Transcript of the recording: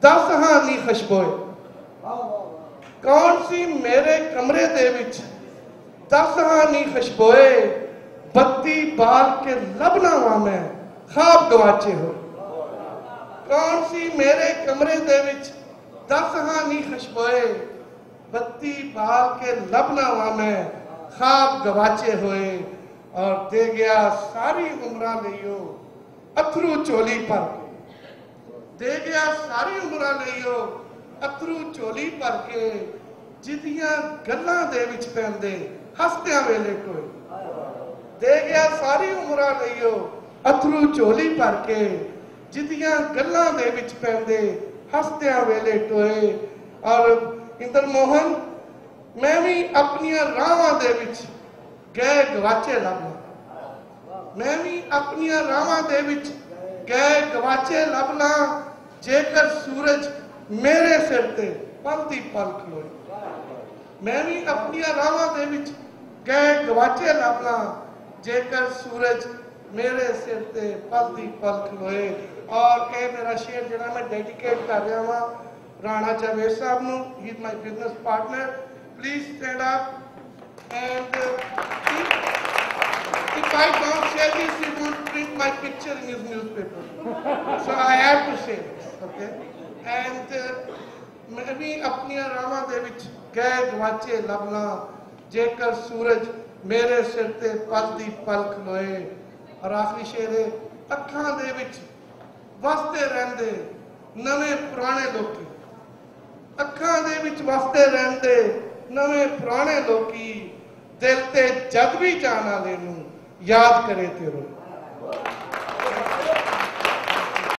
दस हानी खुशबोए। कौन सी मेरे कमरे दे विच दस हानी खुशबोए, बत्ती बाल के लबना वा मैं खाब गवाचे हो। कौन सी मेरे कमरे दे विच दस हानी खुशबोए, बत्ती बाल के लबना वा मैं खाब गवाचे होए। और दे गया सारी उम्र लियो अथरू चोली पर, दे गया सारी उम्र लियो अथरू चोली भर के, जिदियां गल्लां दे विच पैंदे हसदियां वेले टोए। दे गया सारी उम्र लियो अथरू चोली भर के, जिदियां गल्लां दे विच पैंदे हसदियां वेले टोए। और इंद्र मोहन, मैं भी अपनियां राहां दे विच गए गवाचे लभना, मैं भी अपनियां राहां दे विच गए गवाचे लभना, जेकर सूरज मेरे सिर ते पलदी पल खलोए। मैं भी अपनियां राहां दे विच गए गवाचे लभना, जेकर सूरज मेरे सिर ते पलदी पल खलोए। और ये मेरा शेर जिहड़ा मैं डेडिकेट कर रहा वा राणा जावेद साहब नूं, he is my business partner. Please stand up and if I don't say this, he won't print my picture in his newspaper. So I have to say this, okay? And मैं भी अपनी रावां दे विच गए गवाचे लभना, जेकर सूरज मेरे सिर ते पल दी पल खलोए। और आखिरी शेर है, अखां दे विच वसते रहंदे नवे पुराने लोकी, अखां दे विच वसते रहंदे नवे पुराने लोकी, दिल ते जद भी जान वाले नूं याद करे तेरो।